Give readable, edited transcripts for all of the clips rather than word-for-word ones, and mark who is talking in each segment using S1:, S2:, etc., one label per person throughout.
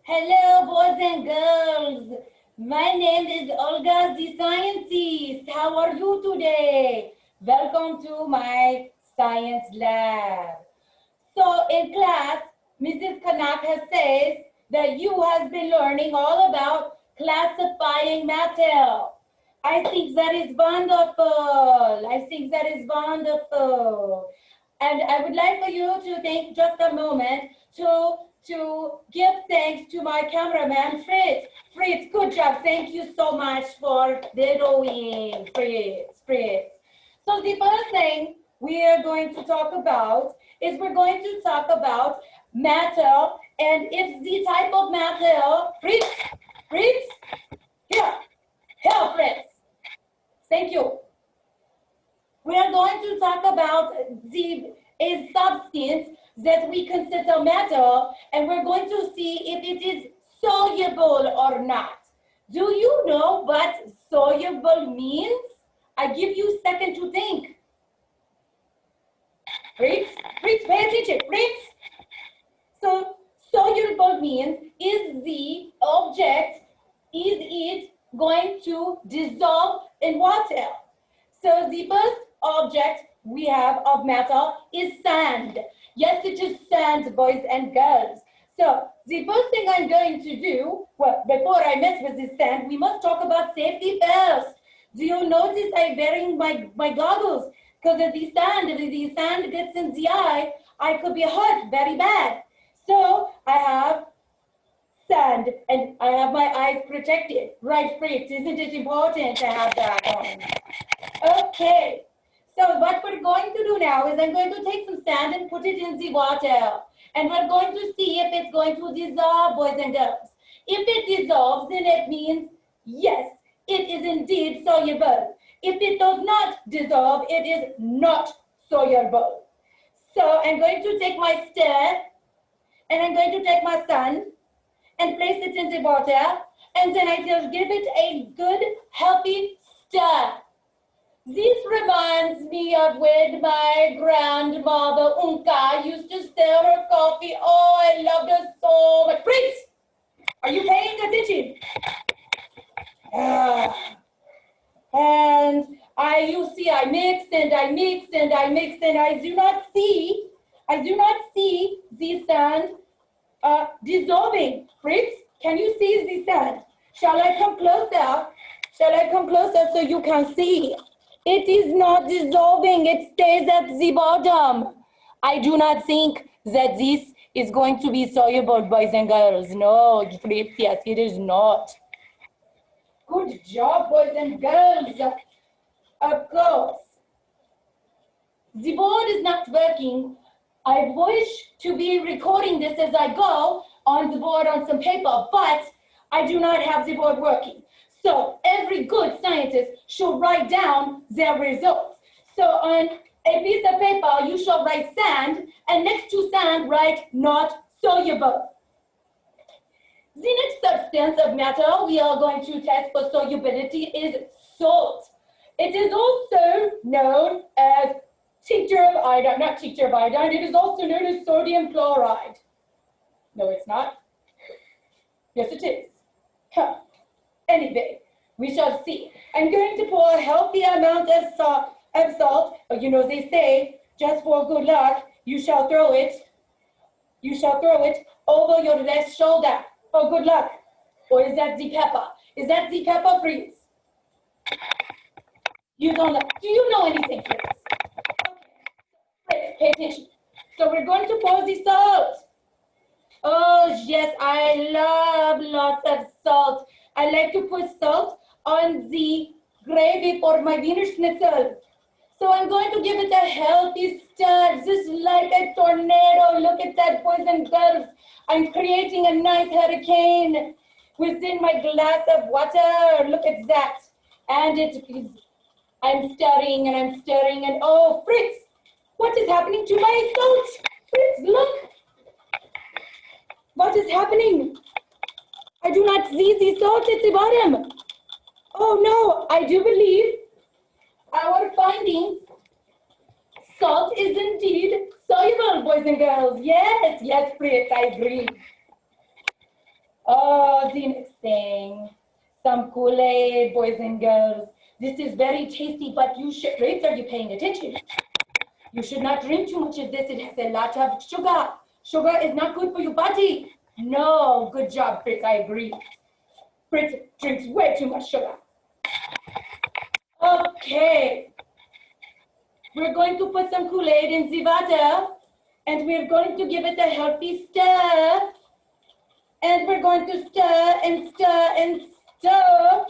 S1: Hello, boys and girls. My name is Olga, the scientist. How are you today? Welcome to my science lab. So in class, Mrs. Kanaka says that you has been learning all about classifying matter. I think that is wonderful. I think that is wonderful. And I would like for you to take just a moment to give thanks to my cameraman, Fritz. Fritz, good job. Thank you so much for the drawing, Fritz. So the first thing we are going to talk about is we're going to talk about matter and if the type of matter, Fritz, here, Fritz. Thank you. We are going to talk about a substance that we consider matter, and we're going to see if it is soluble or not. Do you know what soluble means? I give you a second to think. Fritz, pay attention, Fritz. So soluble means is the object, is it going to dissolve in water? So the first object we have of matter is sand. Yes, it is sand, boys and girls. So the first thing I'm going to do, well, before I mess with this sand, we must talk about safety first. Do you notice I'm wearing my goggles? Because if the sand gets in the eye, I could be hurt very bad. So I have sand and I have my eyes protected. Right, Fritz? Isn't it important to have that on? Okay. So what we're going to do now is I'm going to take some sand and put it in the water. And we're going to see if it's going to dissolve, boys and girls. If it dissolves, then it means, yes, it is indeed soluble. If it does not dissolve, it is not soluble. So I'm going to take my stir, and I'm going to take my sand, and place it in the water, and then I will give it a good, healthy stir. This reminds me of when my grandmother Unka used to stir her coffee. Oh, I loved her so much. Fritz, are you paying attention? And you see, I mix and I mix and I mix, and I do not see the sand dissolving. Fritz, can you see the sand? Shall I come closer? Shall I come closer so you can see? It is not dissolving, it stays at the bottom. I do not think that this is going to be soluble, boys and girls. No, Fritz, yes, it is not. Good job, boys and girls. Of course. The board is not working. I wish to be recording this as I go on the board on some paper, but I do not have the board working. So every good scientist should write down their results. So on a piece of paper, you shall write sand, and next to sand, write not soluble. The next substance of matter we are going to test for solubility is salt. It is also known as tincture of iodine, not tincture of iodine, it is also known as sodium chloride. No, it's not. Yes, it is. Huh. Anyway, we shall see. I'm going to pour a healthy amount of salt. You know, they say, just for good luck, you shall throw it over your left shoulder. For good luck. Or is that the pepper? Is that the pepper, Fritz? You don't know. Do you know anything, Fritz? Okay. Fritz, pay attention. So we're going to pour the salt. Oh, yes, I love lots of salt. I like to put salt on the gravy for my Wiener Schnitzel. So I'm going to give it a healthy stir, just like a tornado. Look at that, boys and girls. I'm creating a nice hurricane within my glass of water. Look at that. And I'm stirring and oh, Fritz, what is happening to my salt? Fritz, look. What is happening? I do not see the salt at the bottom. Oh no, I do believe our findings, salt is indeed soluble, boys and girls. Yes, Fritz, I agree. Oh, the next thing. Some Kool-Aid, boys and girls. This is very tasty, but you should, Fritz, are you paying attention? You should not drink too much of this. It has a lot of sugar. Sugar is not good for your body. No, good job, Fritz, I agree. Fritz drinks way too much sugar. Okay. We're going to put some Kool-Aid in the water, and we're going to give it a healthy stir. And we're going to stir and stir and stir.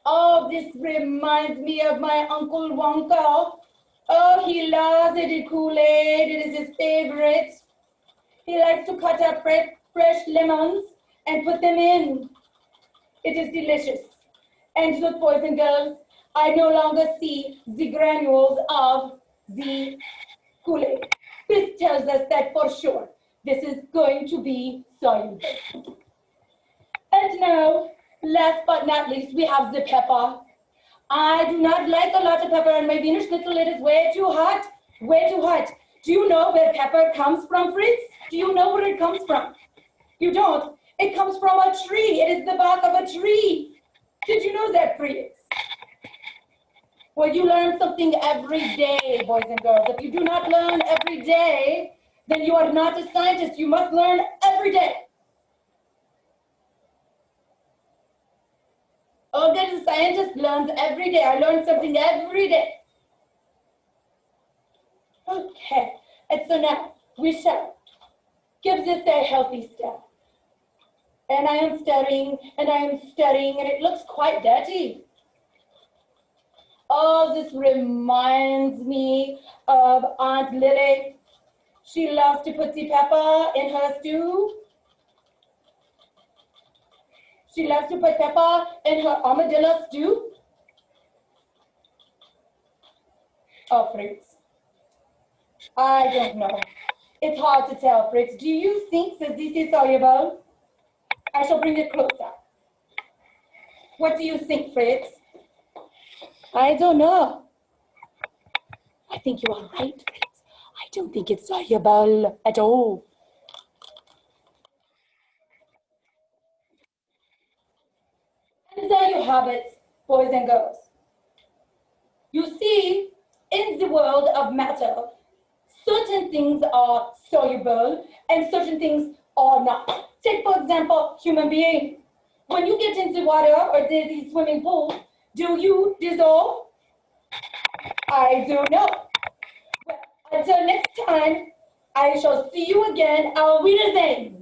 S1: Oh, this reminds me of my Uncle Wonka. Oh, he loves it, Kool-Aid. It is his favorite. He likes to cut up fresh lemons and put them in. It is delicious. And look, boys and girls, I no longer see the granules of the Kool-Aid. This tells us that for sure this is going to be soluble. And now, last but not least, we have the pepper. I do not like a lot of pepper on my Wiener Schnitzel. It is way too hot, way too hot. Do you know where pepper comes from, Fritz? Do you know where it comes from? You don't. It comes from a tree. It is the bark of a tree. Did you know that, Fritz? Well, you learn something every day, boys and girls. If you do not learn every day, then you are not a scientist. You must learn every day. Olga, the scientist, learns every day. I learn something every day. Okay, and so now we shall give this a healthy stir. And I am stirring, and I am stirring, and it looks quite dirty. Oh, this reminds me of Aunt Lily. She loves to put the pepper in her stew. She loves to put pepper in her armadillo stew. Oh, Fritz. I don't know. It's hard to tell, Fritz. Do you think that this is soluble? I shall bring it closer. What do you think, Fritz? I don't know. I think you are right, Fritz. I don't think it's soluble at all. And there you have it, boys and girls. You see, in the world of matter, certain things are soluble and certain things are not. Take, for example, human being. When you get into water or the swimming pool, do you dissolve? I don't know. Well, until next time, I shall see you again. Auf Wiedersehen.